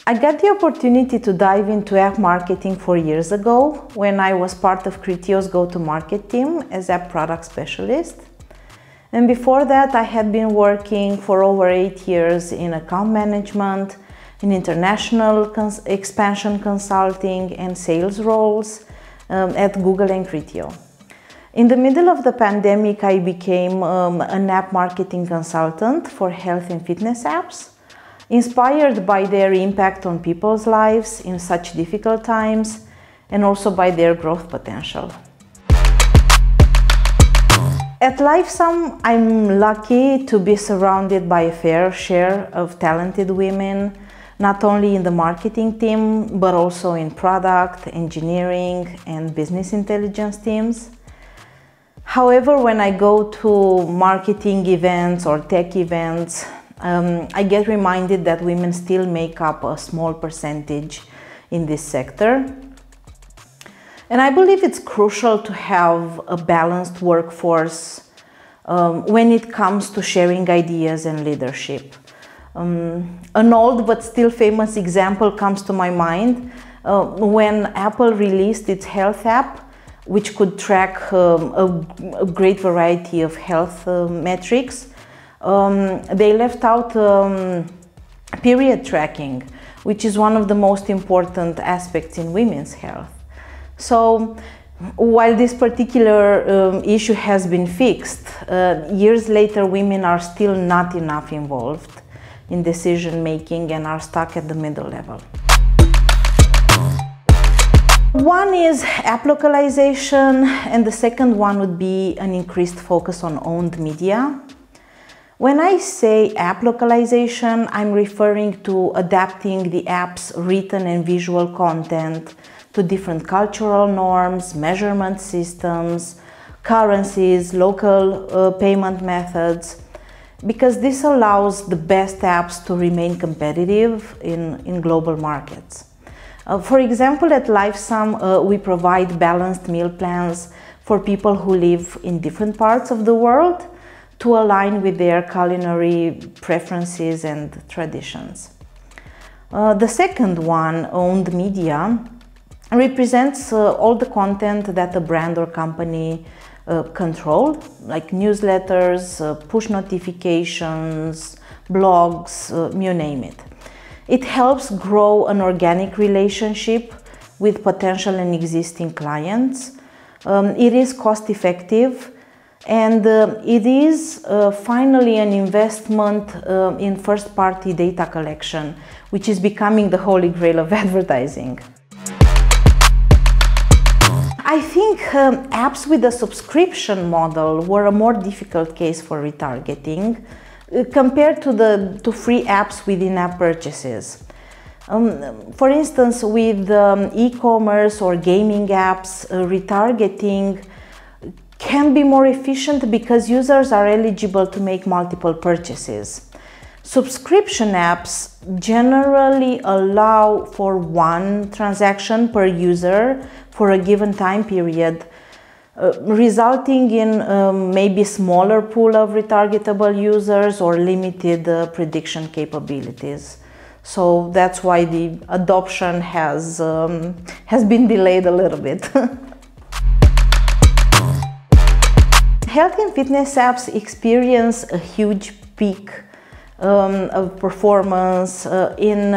I got the opportunity to dive into app marketing 4 years ago when I was part of Criteo's go-to-market team as app product specialist. And before that, I had been working for over 8 years in account management, in international expansion consulting and sales roles at Google and Criteo. In the middle of the pandemic, I became an app marketing consultant for health and fitness apps, inspired by their impact on people's lives in such difficult times and also by their growth potential. At Lifesum, I'm lucky to be surrounded by a fair share of talented women, not only in the marketing team, but also in product, engineering, and business intelligence teams. However, when I go to marketing events or tech events, I get reminded that women still make up a small percentage in this sector. And I believe it's crucial to have a balanced workforce when it comes to sharing ideas and leadership. An old but still famous example comes to my mind when Apple released its health app, which could track a great variety of health metrics. They left out period tracking, which is one of the most important aspects in women's health. So while this particular issue has been fixed, years later women are still not enough involved in decision making and are stuck at the middle level. One is app localization, and the second one would be an increased focus on owned media. When I say app localization, I'm referring to adapting the app's written and visual content to different cultural norms, measurement systems, currencies, local payment methods, because this allows the best apps to remain competitive in global markets. For example, at Lifesum, we provide balanced meal plans for people who live in different parts of the world to align with their culinary preferences and traditions. The second one, owned media, represents all the content that a brand or company control, like newsletters, push notifications, blogs, you name it. It helps grow an organic relationship with potential and existing clients. It is cost effective, and it is finally an investment in first-party data collection, which is becoming the holy grail of advertising. I think apps with a subscription model were a more difficult case for retargeting compared to free apps with in-app purchases. For instance, with e-commerce or gaming apps, retargeting can be more efficient because users are eligible to make multiple purchases. Subscription apps generally allow for one transaction per user for a given time period, resulting in maybe smaller pool of retargetable users or limited prediction capabilities. So that's why the adoption has been delayed a little bit. Health and fitness apps experience a huge peak of performance in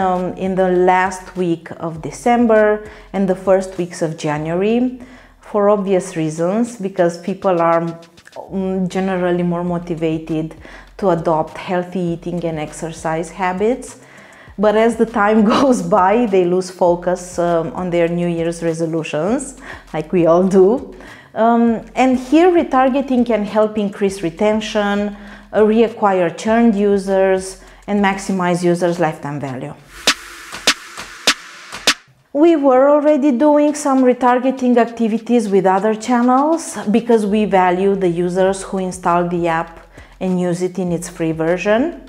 the last week of December and the first weeks of January, for obvious reasons, because people are generally more motivated to adopt healthy eating and exercise habits. But as the time goes by, they lose focus on their New Year's resolutions, like we all do. And here retargeting can help increase retention, reacquire churned users, and maximize users' lifetime value. We were already doing some retargeting activities with other channels because we value the users who install the app and use it in its free version.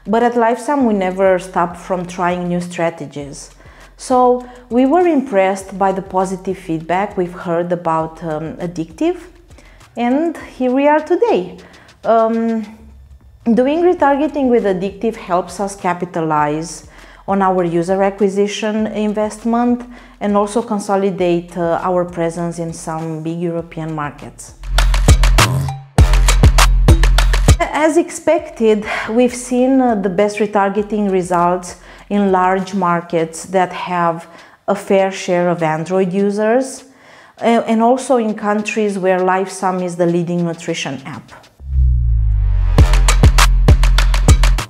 But at Lifesum, we never stopped from trying new strategies. So we were impressed by the positive feedback we've heard about Adikteev, and here we are today. Doing retargeting with Adikteev helps us capitalize on our user acquisition investment and also consolidate our presence in some big European markets. As expected, we've seen the best retargeting results in large markets that have a fair share of Android users, and also in countries where Lifesum is the leading nutrition app.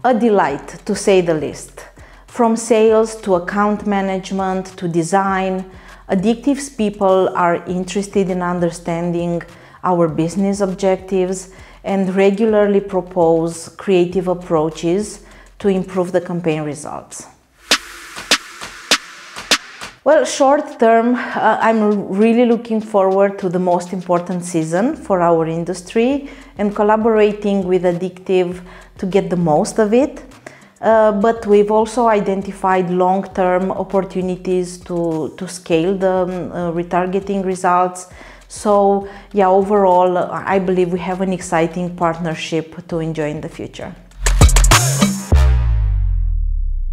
A delight, to say the least. From sales to account management to design, Adikteev's people are interested in understanding our business objectives and regularly propose creative approaches to improve the campaign results. Well, short term, I'm really looking forward to the most important season for our industry and collaborating with Adikteev to get the most of it. But we've also identified long-term opportunities to scale the retargeting results. So yeah, overall, I believe we have an exciting partnership to enjoy in the future.